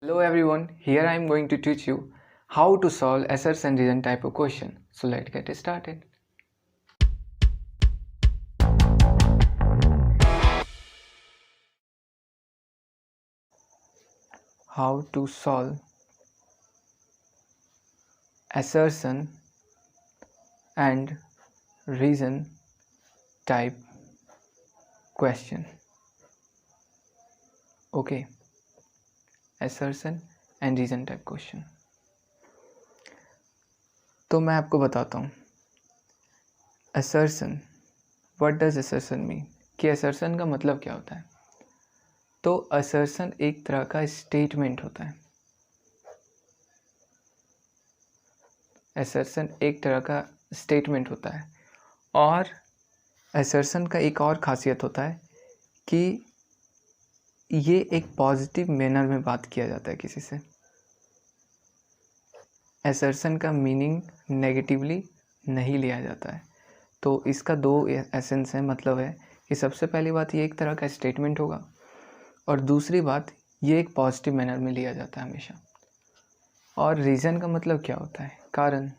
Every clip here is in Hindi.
Hello everyone, here I am going to teach you how to solve assertion reason type of question. So let's get started. How to solve assertion and reason type question. Okay, assertion and reason type question. तो मैं आपको बताता हूँ assertion, what does assertion mean, कि assertion का मतलब क्या होता है। तो assertion एक तरह का स्टेटमेंट होता है। assertion एक तरह का स्टेटमेंट होता है और assertion का एक और खासियत होता है कि ये एक पॉजिटिव मैनर में बात किया जाता है किसी से। assertion का मीनिंग नेगेटिवली नहीं लिया जाता है। तो इसका दो एसेंस है, मतलब है कि सबसे पहली बात ये एक तरह का स्टेटमेंट होगा और दूसरी बात ये एक पॉजिटिव मैनर में लिया जाता है हमेशा। और रीज़न का मतलब क्या होता है, कारण।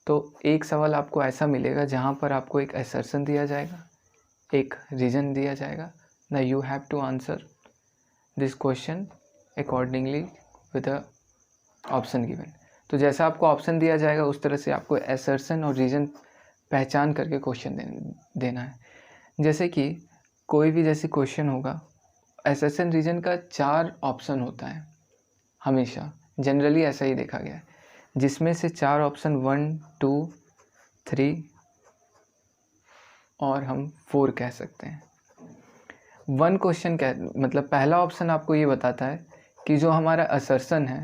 तो एक सवाल आपको ऐसा मिलेगा जहाँ पर आपको एक assertion दिया जाएगा, एक रीज़न दिया जाएगा। ना you have to answer this question accordingly with the option given. तो जैसा आपको ऑप्शन दिया जाएगा उस तरह से आपको assertion और रीज़न पहचान करके क्वेश्चन देना है। जैसे कि कोई भी जैसे क्वेश्चन होगा, assertion रीज़न का 4 ऑप्शन होता है हमेशा, जनरली ऐसा ही देखा गया है, जिसमें से 4 ऑप्शन 1, 2, 3 और हम 4 कह सकते हैं। 1 क्वेश्चन मतलब पहला ऑप्शन आपको ये बताता है कि जो हमारा assertion है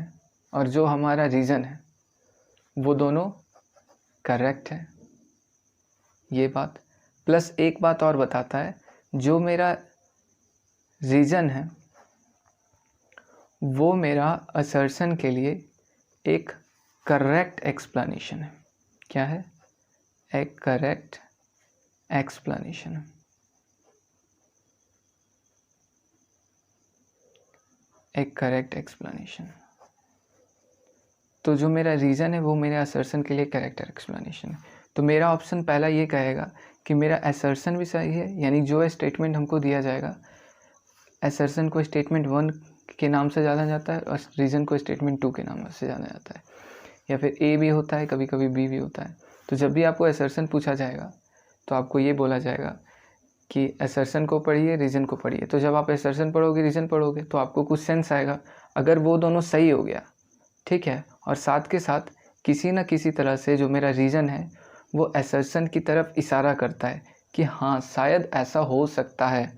और जो हमारा रीज़न है वो दोनों करेक्ट है, ये बात। प्लस एक बात और बताता है, जो मेरा रीज़न है वो मेरा assertion के लिए एक करेक्ट एक्सप्लेनेशन है। क्या है? एक करेक्ट एक्सप्लेनेशन है। एक करेक्ट एक्सप्लेनेशन। तो जो मेरा रीज़न है वो मेरे assertion के लिए करेक्ट एक्सप्लेनेशन है। तो मेरा ऑप्शन पहला ये कहेगा कि मेरा assertion भी सही है, यानी जो स्टेटमेंट हमको दिया जाएगा, assertion को स्टेटमेंट 1 के नाम से जाना जाता है और रीज़न को स्टेटमेंट 2 के नाम से जाना जाता है, या फिर ए भी होता है, कभी कभी बी भी होता है। तो जब भी आपको assertion पूछा जाएगा तो आपको ये बोला जाएगा कि assertion को पढ़िए, रीज़न को पढ़िए। तो जब आप assertion पढ़ोगे, रीज़न पढ़ोगे, तो आपको कुछ सेंस आएगा। अगर वो दोनों सही हो गया, ठीक है, और साथ के साथ किसी न किसी तरह से जो मेरा रीज़न है वो assertion की तरफ इशारा करता है कि हाँ शायद ऐसा हो सकता है,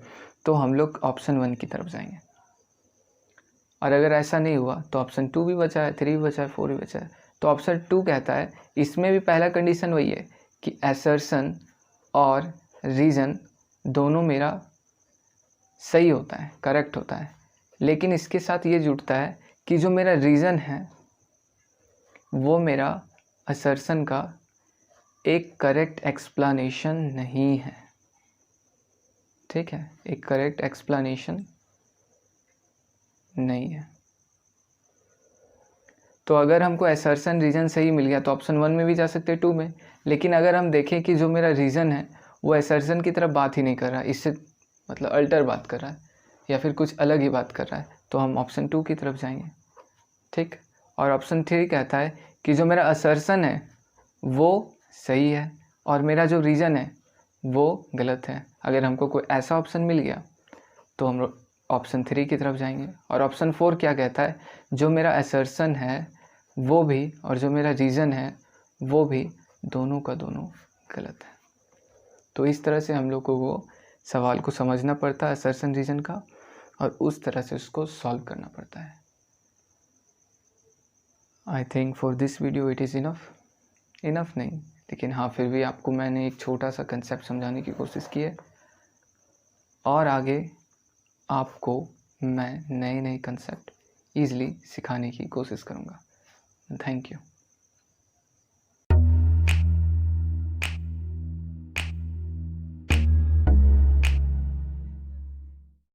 तो हम लोग ऑप्शन 1 की तरफ जाएंगे। और अगर ऐसा नहीं हुआ तो ऑप्शन 2 भी बचा है, 3 भी बचा है, 4 भी बचा है। तो ऑप्शन 2 कहता है, इसमें भी पहला कंडीशन वही है कि assertion और रीज़न दोनों मेरा सही होता है, करेक्ट होता है, लेकिन इसके साथ ये जुड़ता है कि जो मेरा रीज़न है वो मेरा assertion का एक करेक्ट एक्सप्लेनेशन नहीं है। ठीक है, एक करेक्ट एक्सप्लेनेशन नहीं है। तो अगर हमको assertion रीज़न सही मिल गया तो ऑप्शन 1 में भी जा सकते हैं, 2 में। लेकिन अगर हम देखें कि जो मेरा रीज़न है वो assertion की तरफ बात ही नहीं कर रहा है, इससे मतलब अल्टर बात कर रहा है या फिर कुछ अलग ही बात कर रहा है, तो हम ऑप्शन 2 की तरफ जाएंगे। ठीक। और ऑप्शन 3 कहता है कि जो मेरा assertion है वो सही है और मेरा जो रीज़न है वो गलत है। अगर हमको कोई ऐसा ऑप्शन मिल गया तो हम ऑप्शन 3 की तरफ जाएंगे। और ऑप्शन 4 क्या कहता है, जो मेरा assertion है वो भी और जो मेरा रीज़न है वो भी दोनों का दोनों गलत है। तो इस तरह से हम लोग को वो सवाल को समझना पड़ता है assertion रीज़न का, और उस तरह से उसको सॉल्व करना पड़ता है। I think for this video it is enough नहीं, लेकिन हाँ फिर भी आपको मैंने एक छोटा सा कंसेप्ट समझाने की कोशिश की है, और आगे आपको मैं नए कंसेप्ट ईज़िली सिखाने की कोशिश करूँगा। Thank you.